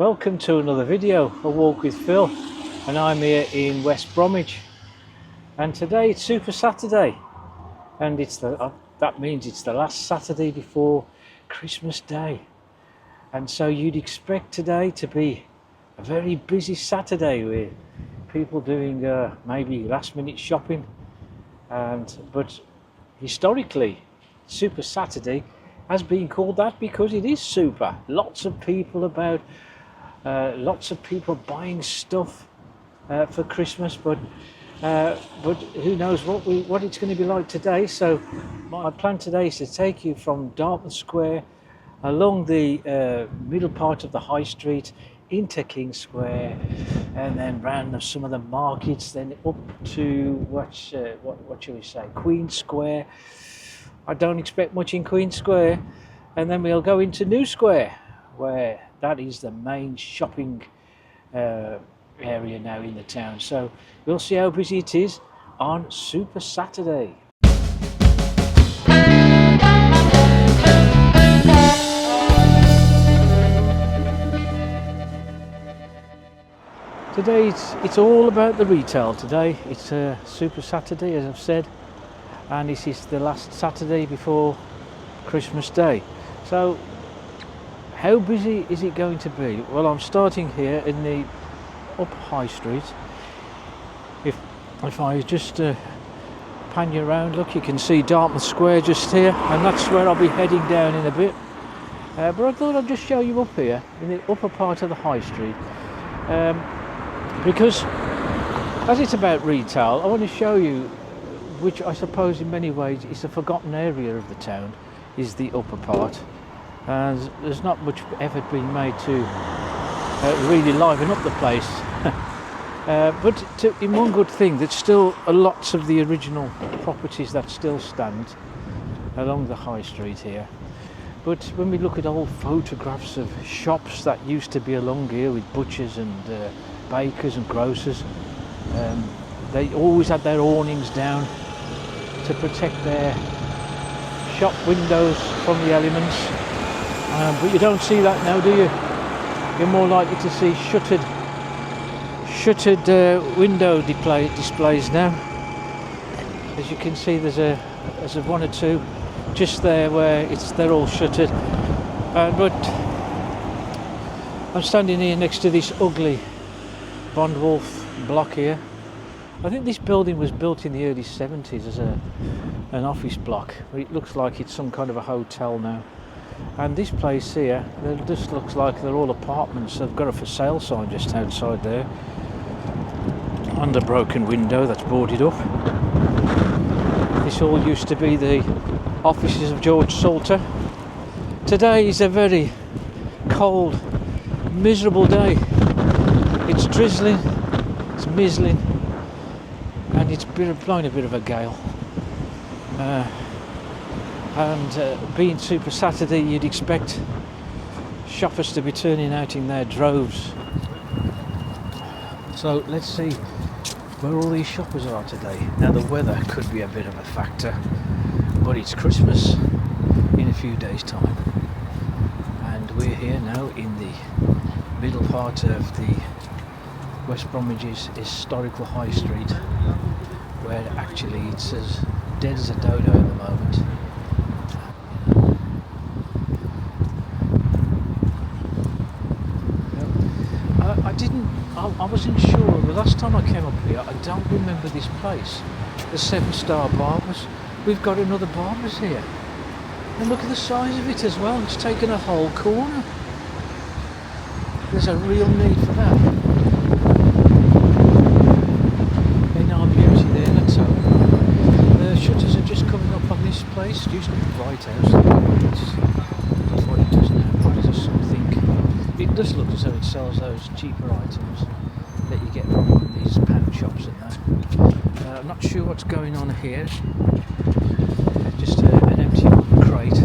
Welcome to another video, A Walk with Phil, and I'm here in West Bromwich, and today it's Super Saturday, and that means it's the last Saturday before Christmas Day, and so you'd expect today to be a very busy Saturday with people doing maybe last minute shopping, but historically Super Saturday has been called that because it is super. Lots of people about, lots of people buying stuff for Christmas, but who knows what it's going to be like today. So my plan today is to take you from Dartmouth Square along the middle part of the High Street into King Square, and then round some of the markets, then up to what shall we say, Queen Square. I don't expect much in Queen Square, and then we'll go into New Square, where that is the main shopping area now in the town. So we'll see how busy it is on Super Saturday. Today it's all about the retail today. It's Super Saturday, as I've said, and this is the last Saturday before Christmas Day. So how busy is it going to be? Well, I'm starting here in the up High Street. If I just pan you around, look, you can see Dartmouth Square just here, and that's where I'll be heading down in a bit. But I thought I'd just show you up here in the upper part of the High Street, because as it's about retail, I want to show you, which I suppose in many ways is a forgotten area of the town, is the upper part, and there's not much effort being made to really liven up the place. But in one good thing, there's still lots of the original properties that still stand along the High Street here. But when we look at old photographs of shops that used to be along here with butchers and bakers and grocers, they always had their awnings down to protect their shop windows from the elements, but you don't see that now, do you? You're more likely to see shuttered window displays now. As you can see, there's a one or two just there where they're all shuttered, but I'm standing here next to this ugly Bondwolf block here. I think this building was built in the early 70s as an office block. It looks like it's some kind of a hotel now. And this place here, it just looks like they're all apartments. They've got a for sale sign just outside there, under a broken window that's boarded up. This all used to be the offices of George Salter. Today is a very cold, miserable day. It's drizzling, it's mizzling, and it's blowing a bit of a gale. Being Super Saturday, you'd expect shoppers to be turning out in their droves. So let's see where all these shoppers are today. Now the weather could be a bit of a factor, but it's Christmas in a few days' time, and we're here now in the middle part of the West Bromwich's historical High Street, where actually it's as dead as a dodo at the moment. I wasn't sure. The last time I came up here, I don't remember this place. The 7-Star Barbers. We've got another Barbers here. And look at the size of it as well. It's taken a whole corner. There's a real need for that. In our beauty there, let's hope. The shutters are just coming up on this place. It used to be Bright House. That's what it does now. What is it, something? It does look as though it sells those cheaper items that you get from these pound shops and that. I'm not sure what's going on here. Just an empty crate.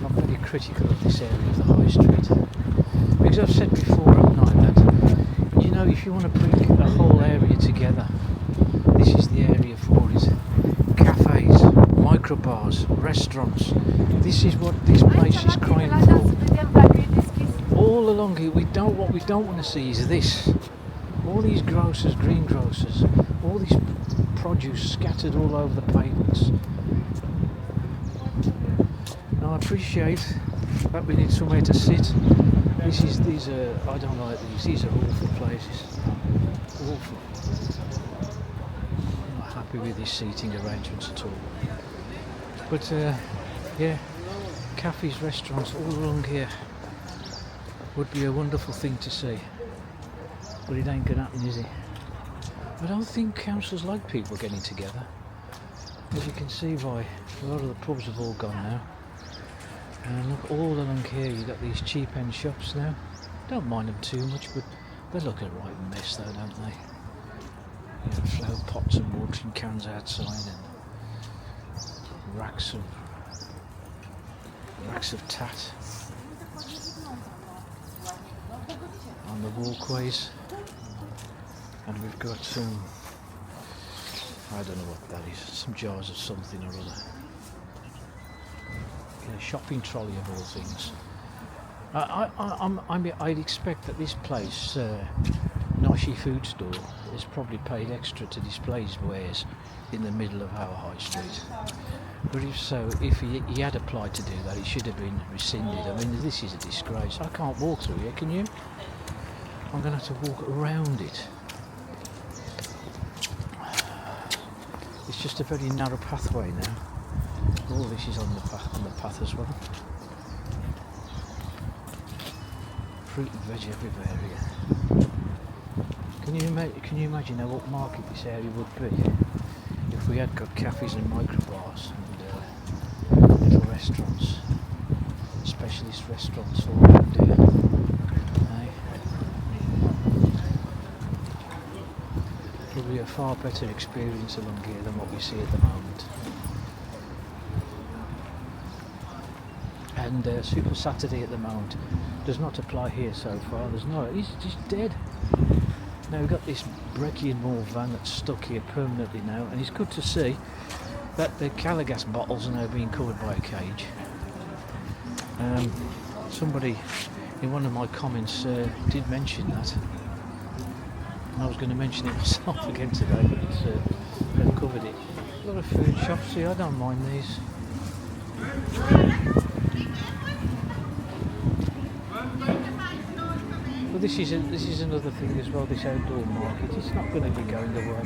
Not very critical of this area of the High Street, because I've said before, haven't I, that if you want to bring a whole area together, this is the area for it. Cafes, micro bars, restaurants. This is what this place is crying for. All along here, what we don't want to see is this. All these grocers, green grocers, all this produce scattered all over the pavements. Now I appreciate that we need somewhere to sit. These are, I don't like these are awful places. Awful. I'm not happy with these seating arrangements at all. But yeah, cafes, restaurants all along here would be a wonderful thing to see. But it ain't gonna happen, is it? I don't think councils like people getting together. As you can see by a lot of the pubs have all gone now. And look, all along here you've got these cheap end shops now. Don't mind them too much, but they look a right mess though, don't they? You know, flower pots and watering cans outside and racks of tat on the walkways. And we've got some, I don't know what that is, some jars of something or other. A shopping trolley of all things. I'd expect that this place, Noshi food store, has probably paid extra to display his wares in the middle of our high street. But if so, if he had applied to do that, it should have been rescinded. I mean, this is a disgrace. I can't walk through here, can you? I'm going to have to walk around it. It's just a very narrow pathway now. All this is on the path as well. Fruit and veg everywhere here. Can you imagine how upmarket this area would be if we had got cafes and microbars and little restaurants, specialist restaurants all around here. Probably a far better experience along here than what we see at the moment. And Super Saturday at the moment does not apply here so far. There's no, he's just dead. Now we've got this Breckie and Moore van that's stuck here permanently now, and it's good to see that the Calagas bottles are now being covered by a cage. Somebody in one of my comments did mention that. I was going to mention it myself again today, but they've covered it. A lot of food shops here, I don't mind these. But this is another thing as well, this outdoor market. It's not going to be going away.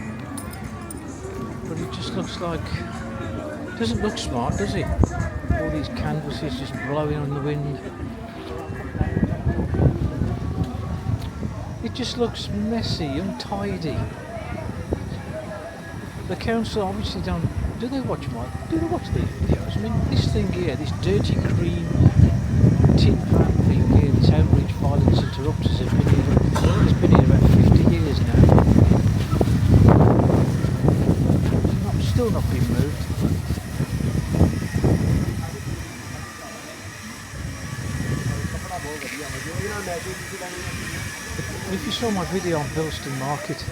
But it just looks like, it doesn't look smart, does it? All these canvases just blowing on the wind. It just looks messy, untidy. The council obviously do they watch these videos? I mean, this thing here, this dirty green tin pan thing here, this outreach violence interrupters has been here about 50 years now. Still not been moved. If you saw my video on Bilston Market,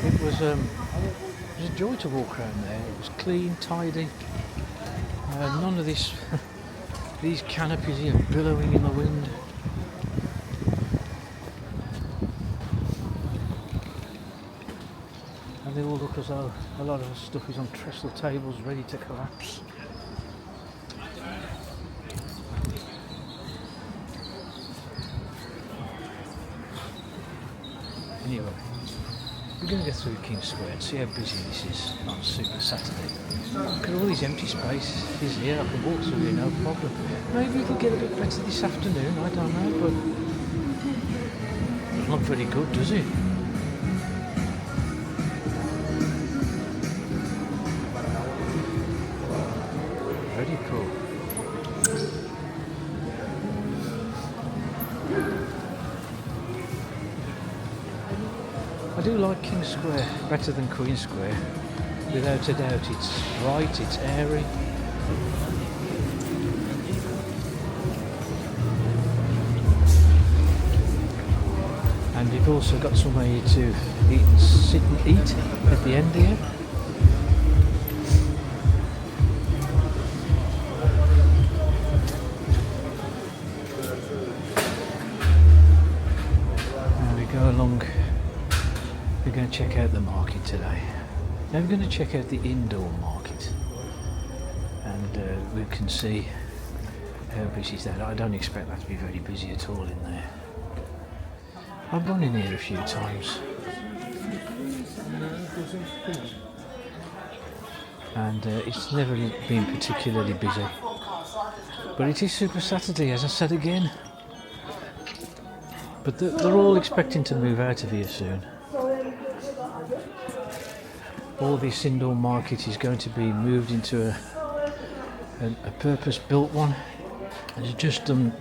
it was a joy to walk around there. It was clean, tidy, none of this these canopies here billowing in the wind. And they all look as though a lot of the stuff is on trestle tables ready to collapse. Anyway, we're going to go through King Square and see how busy this is on Super Saturday. Look at all these empty spaces here. I can walk through here, no problem. Maybe it'll get a bit better this afternoon, I don't know, but it's not very good, does it? Very cool. I do like King Square better than Queen Square, without a doubt. It's bright, it's airy. And you've also got somewhere to sit and eat at the end here. to check out the market today. Now we're going to check out the indoor market, and we can see how busy is that. I don't expect that to be very busy at all in there. I've gone in here a few times, and it's never been particularly busy. But it is Super Saturday, as I said again. But they're all expecting to move out of here soon. All this indoor market is going to be moved into a purpose-built one. And it's just in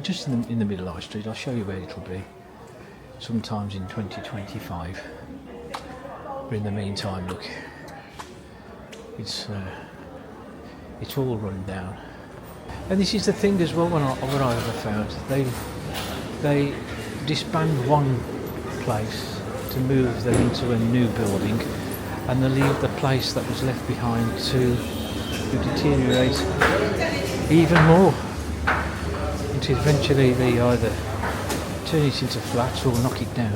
the middle of High Street. I'll show you where it'll be sometimes in 2025. But in the meantime, look, it's all run down. And this is the thing as well. What I ever found, they disband one place to move them into a new building, and they leave the place that was left behind to deteriorate even more. Until eventually they either turn it into flats or knock it down.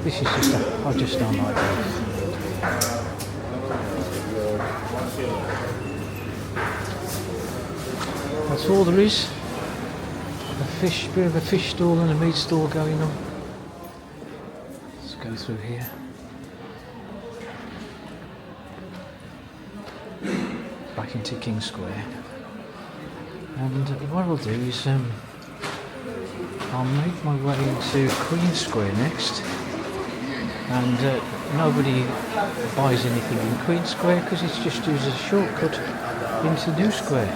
This is I just don't like this. That's all there is. Bit of a fish stall and a meat stall going on. Let's go through here. Back into King Square. And what I'll do is I'll make my way into Queen Square next. And nobody buys anything in Queen Square because it's just used as a shortcut into New Square.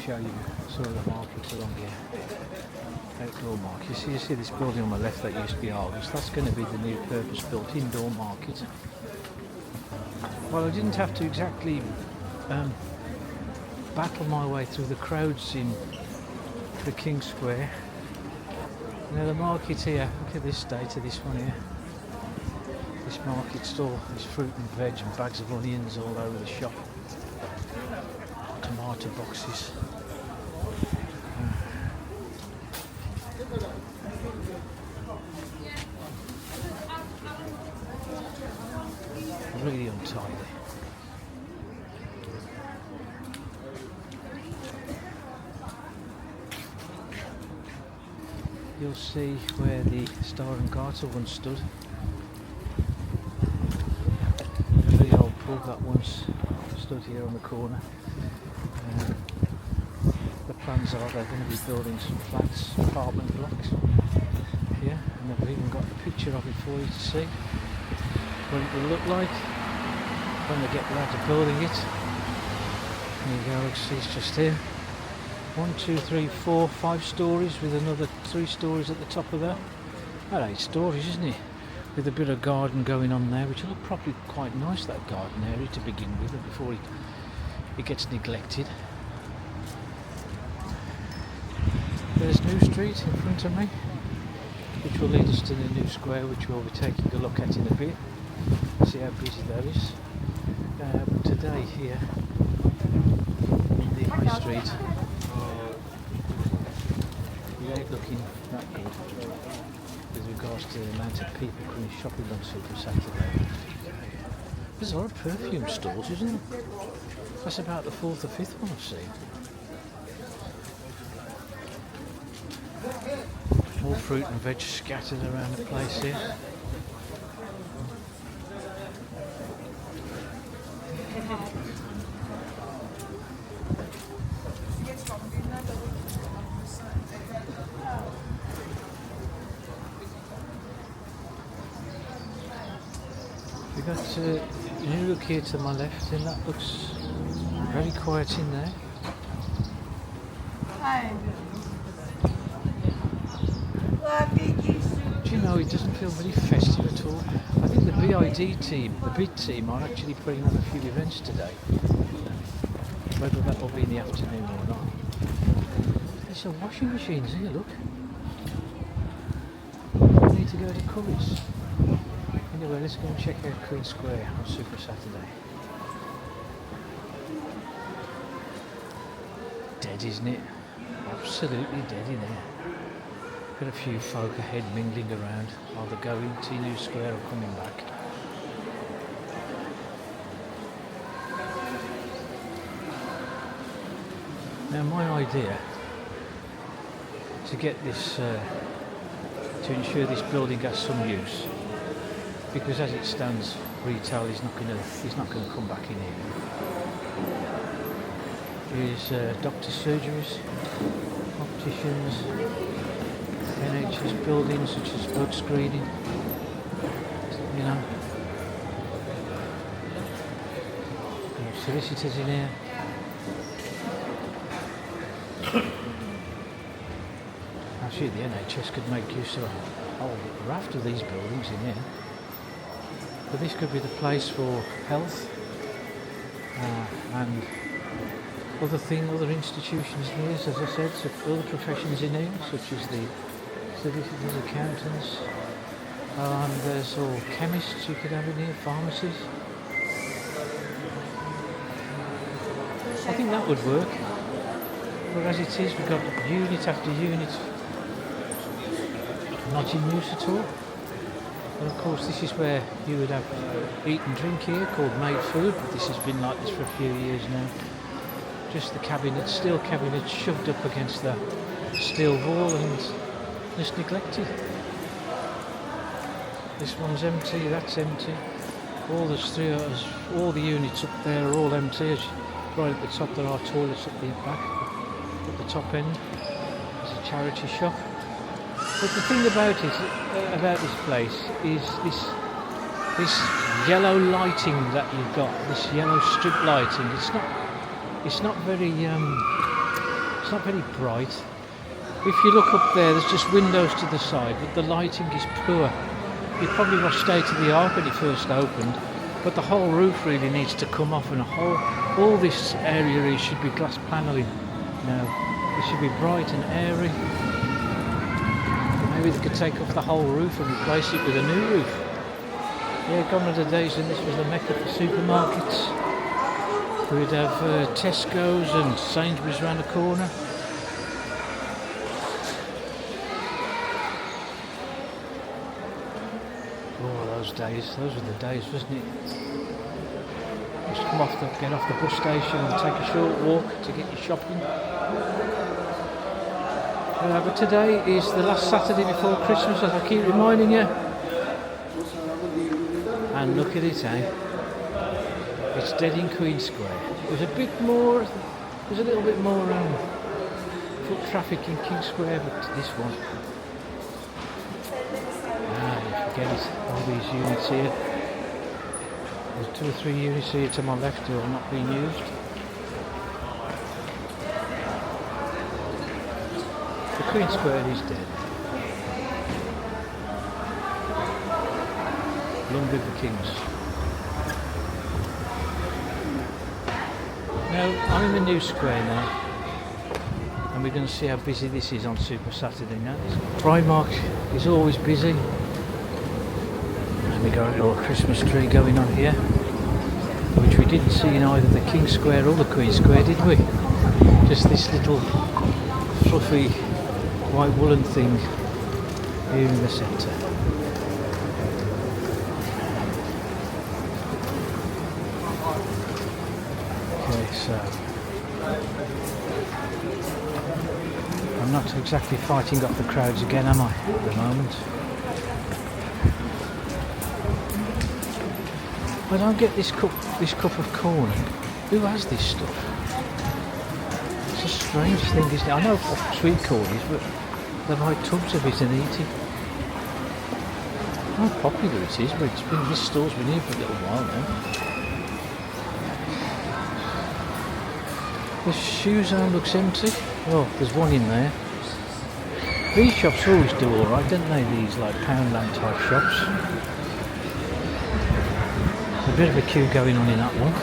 Show you sort of the markets along here. Outdoor market. You see this building on my left that used to be Argos. That's going to be the new purpose-built indoor market. Well, I didn't have to exactly battle my way through the crowds in the King Square. Now the market here, look at this data, this one here. This market stall, there's fruit and veg and bags of onions all over the shop. Tomato boxes. Really untidy. You'll see where the Star and Garter once stood. The old pub that once stood here on the corner. The plans are they're going to be building some flats, apartment blocks here, and they've even got a picture of it for you to see what it will look like when they get around to building it. There you go, see, it's just here. 1, 2, 3, 4, 5 stories with another 3 stories at the top of that. That's 8 stories, isn't it? With a bit of garden going on there, which will look probably quite nice, that garden area to begin with, before it gets neglected. There's New Street in front of me, which will lead us to the New Square, which we'll be taking a look at in a bit. See how busy that is. But today here in the High Street, it ain't looking that good with regards to the amount of people coming shopping on Super Saturday. There's a lot of perfume stores, isn't there? That's about the 4th or 5th one I've seen. More fruit and veg scattered around the place here. We got a new look here to my left, and that looks very quiet in there. Hi. Do you know, it doesn't feel very festive at all. I think the BID team, the BID team, are actually putting on a few events today. Whether that will be in the afternoon or not. There's some washing machines here, look. I need to go to Curry's. Anyway, let's go and check out Queen Square on Super Saturday. dead, isn't it? Absolutely dead in here. Got a few folk ahead mingling around, either going to New Square or coming back. Now my idea to get this, to ensure this building has some use, because as it stands, retail is not going to come back in here. Is doctor surgeries, opticians, NHS buildings such as blood screening, you know. Solicitors in here. Actually, the NHS could make use of a whole raft of these buildings in here. But this could be the place for health and other institutions in here, as I said, so other professions in here, such as the solicitors, accountants, and there's all chemists you could have in here, pharmacies. I think that would work. But as it is, we've got unit after unit not in use at all. And of course this is where you would have eat and drink here, called made food, but this has been like this for a few years now. Just the cabinets, steel cabinets shoved up against the steel wall and just neglected. This one's empty, that's empty. All the units up there are all empty. Right at the top there are toilets at the back, at the top end. There's a charity shop. But the thing about it, about this place, is this yellow lighting that you've got. This yellow strip lighting. It's not very bright. If you look up there, there's just windows to the side, but the lighting is poor. It probably was state of the art when it first opened, but the whole roof really needs to come off, and all this area should be glass panelling. Now, it should be bright and airy. Maybe they could take off the whole roof and replace it with a new roof. Yeah, gone are the days when this was the mecca for supermarkets. We'd have Tesco's and Sainsbury's around the corner. Oh, those were the days, wasn't it? Just get off the bus station and take a short walk to get your shopping. But today is the last Saturday before Christmas, as I keep reminding you. And look at it, eh? It's dead in Queen Square. There's a little bit more foot traffic in King Square, but this one. You forget it. All these units here. There's 2 or 3 units here to my left who are not being used. The Queen Square is dead. Long live the Kings. Now, I'm in the new square now, and we're going to see how busy this is on Super Saturday now. Primark is always busy, and we got a little Christmas tree going on here, which we didn't see in either the King Square or the Queen Square, did we? Just this little fluffy white woolen thing here in the centre. Okay, so I'm not exactly fighting off the crowds again, am I, at the moment? I don't get this cup of corn. Who has this stuff? It's a strange thing, isn't it? I know what sweet corn is, but they buy tubs of it and eat it. How popular it is, but this store's been here for a little while now. The shoe zone looks empty. Oh, there's one in there. These shops always do alright, don't they? These like Poundland type shops. A bit of a queue going on in that one.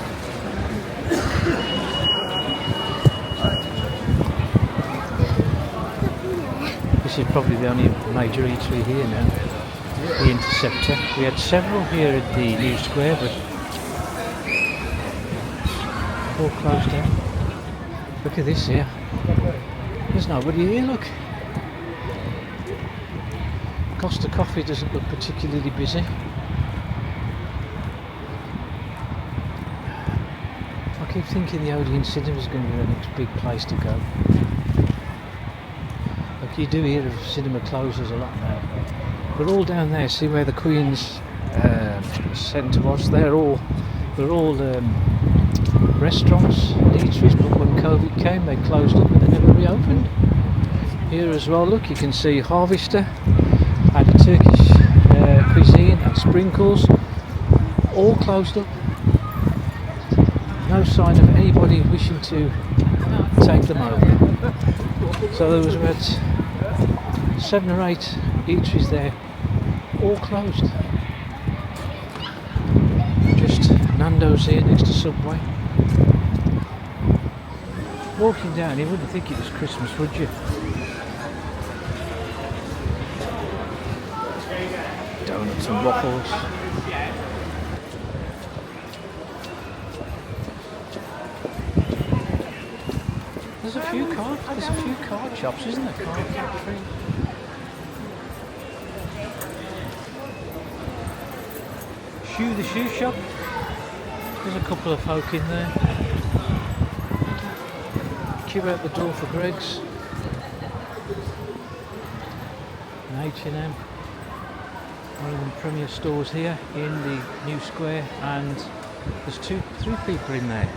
This is probably the only major eatery here now, the Interceptor. We had several here at the new square, but all closed down. Look at this here. There's nobody here, look. Costa Coffee doesn't look particularly busy. I keep thinking the Odeon Cinema is going to be the next big place to go. Like you do hear of cinema closures a lot now. But all down there, see where the Queen's Centre was? They're all restaurants and eateries, but when COVID came they closed up and they never reopened. Here as well, look, you can see Harvester and a Turkish cuisine and Sprinkles, all closed up. No sign of anybody wishing to take them over. So there was about 7 or 8 eateries there, all closed. Just Nando's here next to Subway. Walking down, you wouldn't think it was Christmas, would you? Donuts and waffles. There's a few card shops, isn't there? Card factory. The shoe shop. There's a couple of folk in there. Queue out the door for Greg's. And H&M. One of the premier stores here in the new square, and there's 3 people in there.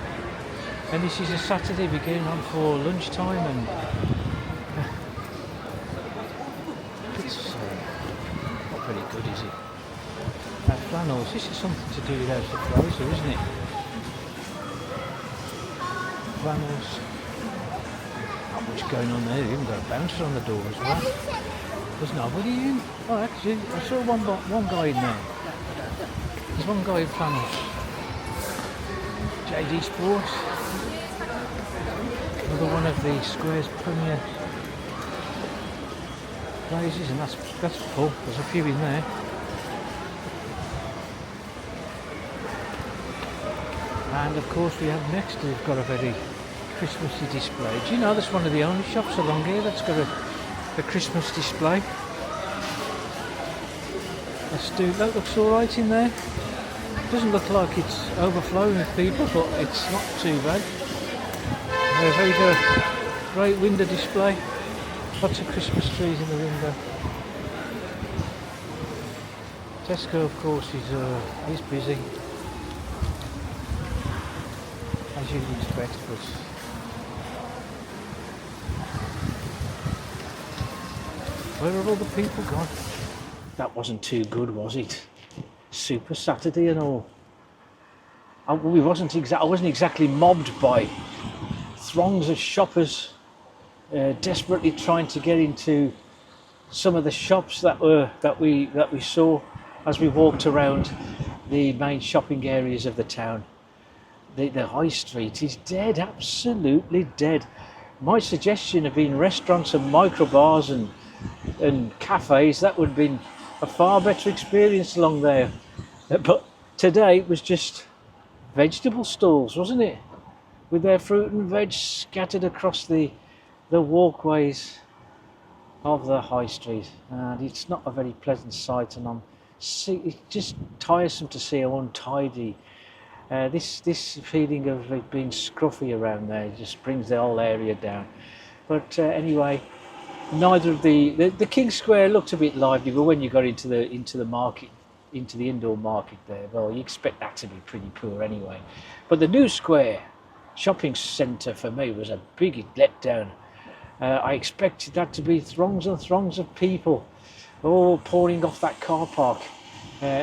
And this is a Saturday, we're getting on for lunchtime, and it's not very good, is it? Flannels, this is something to do with House of Fraser, isn't it? Flannels. Not much going on there, they've even got a bouncer on the door as well. There's nobody in. Oh, actually, I saw one guy in there. There's one guy in flannels. JD Sports. Another one of the Square's premier places, and that's full. There's a few in there. And of course we have next, we've got a very Christmassy display. Do you know that's one of the only shops along here that's got a Christmas display? That looks alright in there. Doesn't look like it's overflowing with people, but it's not too bad. There's a great window display. Lots of Christmas trees in the window. Tesco, of course, is busy, as you'd expect, but where have all the people gone? That wasn't too good, was it? Super Saturday and all. I wasn't exactly mobbed by throngs of shoppers desperately trying to get into some of the shops that we saw as we walked around the main shopping areas of the town. The high street is dead, absolutely dead. My suggestion of being restaurants and micro bars and cafes, that would have been a far better experience along there. But today it was just vegetable stalls, wasn't it? With their fruit and veg scattered across the walkways of the high street. And it's not a very pleasant sight, and it's just tiresome to see how untidy. This feeling of it being scruffy around there just brings the whole area down. But anyway, neither of the King Square looked a bit lively, but when you got into the market, into the indoor market there, well, you expect that to be pretty poor anyway. But the new square shopping centre for me was a big letdown. I expected that to be throngs and throngs of people, all pouring off that car park,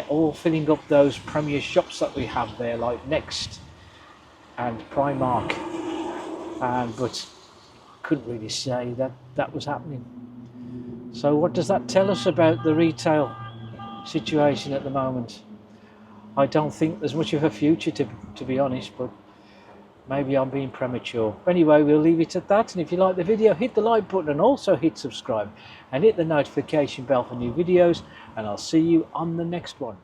all filling up those premier shops that we have there, like Next and Primark, but couldn't really say that was happening. So what does that tell us about the retail situation at the moment? I don't think there's much of a future, to be honest, but maybe I'm being premature. Anyway, we'll leave it at that, and if you like the video, hit the like button and also hit subscribe and hit the notification bell for new videos, and I'll see you on the next one.